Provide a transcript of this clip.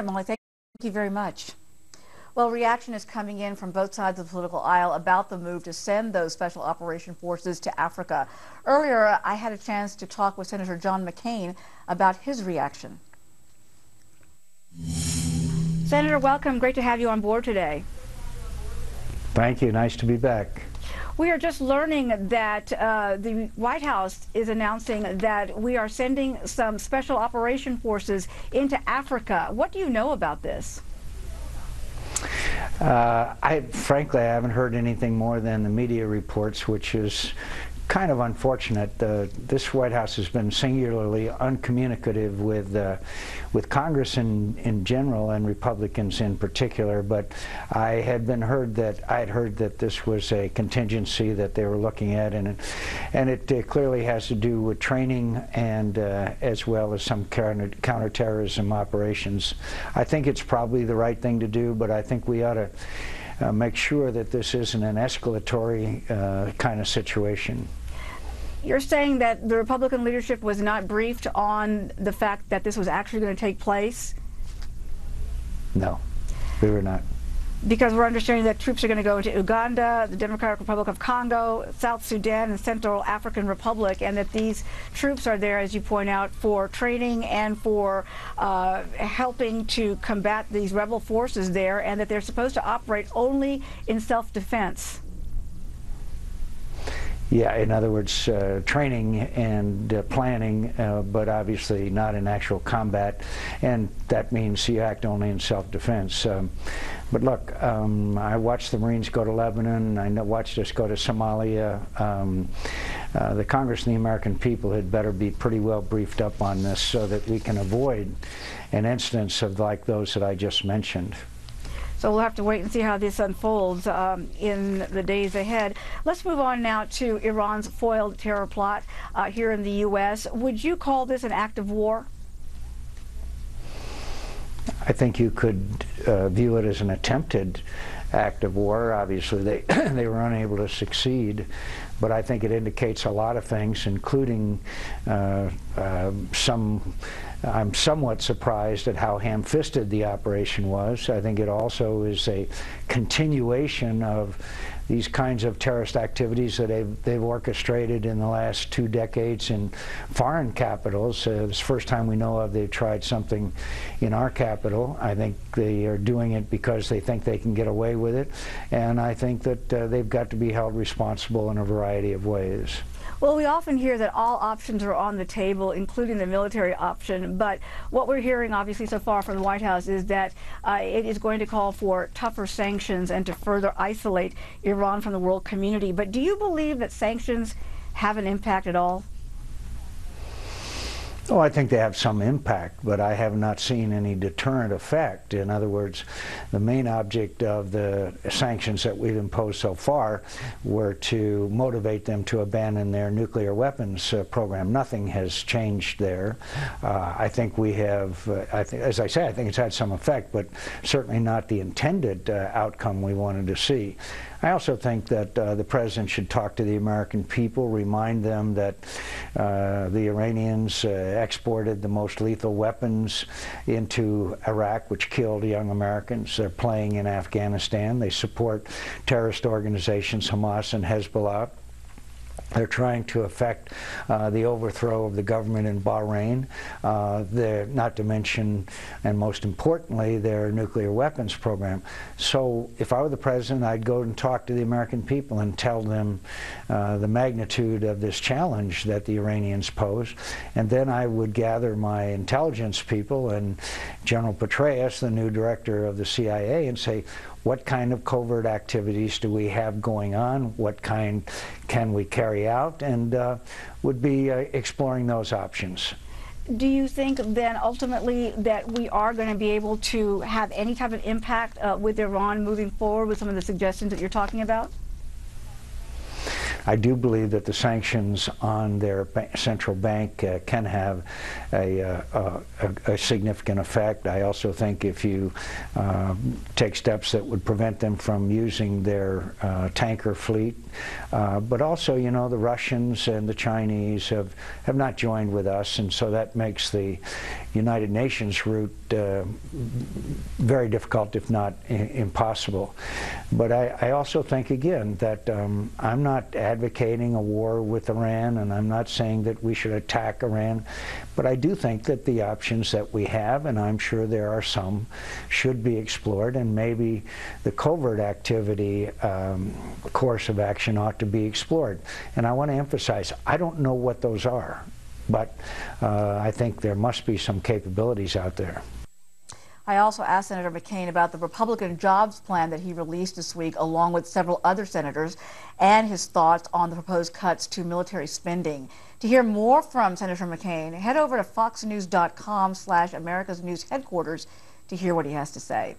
Molly, thank you very much. Well, reaction is coming in from both sides of the political aisle about the move to send those special operation forces to Africa. Earlier, I had a chance to talk with Senator John McCAIN about his reaction. Senator, welcome. Great to have you on board today. Thank you. Nice to be back. We are just learning that the White House is announcing that we are sending some special operation forces into Africa. What do you know about this? Frankly, I haven't heard anything more than the media reports, which is kind of unfortunate. This White House has been singularly uncommunicative with Congress in general and Republicans in particular. But I had heard that this was a contingency that they were looking at, and it clearly has to do with training and as well as some counterterrorism operations. I think it's probably the right thing to do, but I think we ought to make sure that this isn't an escalatory kind of situation. You're saying that the Republican leadership was not briefed on the fact that this was actually going to take place? No, we were not. Because we're understanding that troops are going to go into Uganda, the Democratic Republic of Congo, South Sudan, and Central African Republic, and that these troops are there, as you point out, for training and for helping to combat these rebel forces there, and that they're supposed to operate only in self-defense. Yeah, in other words, training and planning, but obviously not in actual combat, and that means you act only in self-defense. But look, I watched the Marines go to Lebanon, I watched us go to Somalia. The Congress and the American people had better be pretty well briefed up on this so that we can avoid an instance of like those that I just mentioned. So we'll have to wait and see how this unfolds in the days ahead. Let's move on now to Iran's foiled terror plot here in the U.S. Would you call this an act of war? I think you could view it as an attempted act of war. Obviously, they were unable to succeed, but I think it indicates a lot of things, including I'm somewhat surprised at how ham-fisted the operation was. I think it also is a continuation of these kinds of terrorist activities that they've orchestrated in the last 2 decades in foreign capitals. It's the first time we know of they've tried something in our capital. I think they are doing it because they think they can get away with it, and I think that they've got to be held responsible in a variety of ways. Well, we often hear that all options are on the table, including the military option, but what we're hearing obviously so far from the White House is that it is going to call for tougher sanctions and to further isolate Iran from the world community. But do you believe that sanctions have an impact at all? Oh, I think they have some impact, but I have not seen any deterrent effect. In other words, the main object of the sanctions that we've imposed so far were to motivate them to abandon their nuclear weapons program. Nothing has changed there. I think we have, as I say, I think it's had some effect, but certainly not the intended outcome we wanted to see. I also think that the President should talk to the American people, remind them that the Iranians exported the most lethal weapons into Iraq, which killed young Americans. They're playing in Afghanistan. They support terrorist organizations, Hamas and Hezbollah. They're trying to effect the overthrow of the government in Bahrain, not to mention, and most importantly, their nuclear weapons program. So if I were the President, I'd go and talk to the American people and tell them the magnitude of this challenge that the Iranians pose, and then I would gather my intelligence people and General Petraeus, the new director of the CIA, and say, what kind of covert activities do we have going on? What kind can we carry out? And would be exploring those options. Do you think then ultimately that we are going to be able to have any type of impact with Iran moving forward with some of the suggestions that you're talking about? I do believe that the sanctions on their central bank can have a significant effect. I also think if you take steps that would prevent them from using their tanker fleet, but also, you know, the Russians and the Chinese have not joined with us, and so that makes the United Nations route very difficult, if not impossible. But I also think, again, that I'm not advocating a war with Iran, and I'm not saying that we should attack Iran, but I do think that the options that we have, and I'm sure there are some, should be explored, and maybe the covert activity course of action ought to be explored. And I want to emphasize, I don't know what those are, but I think there must be some capabilities out there. I also asked Senator McCain about the Republican jobs plan that he released this week, along with several other senators, and his thoughts on the proposed cuts to military spending. To hear more from Senator McCain, head over to foxnews.com/America's News Headquarters to hear what he has to say.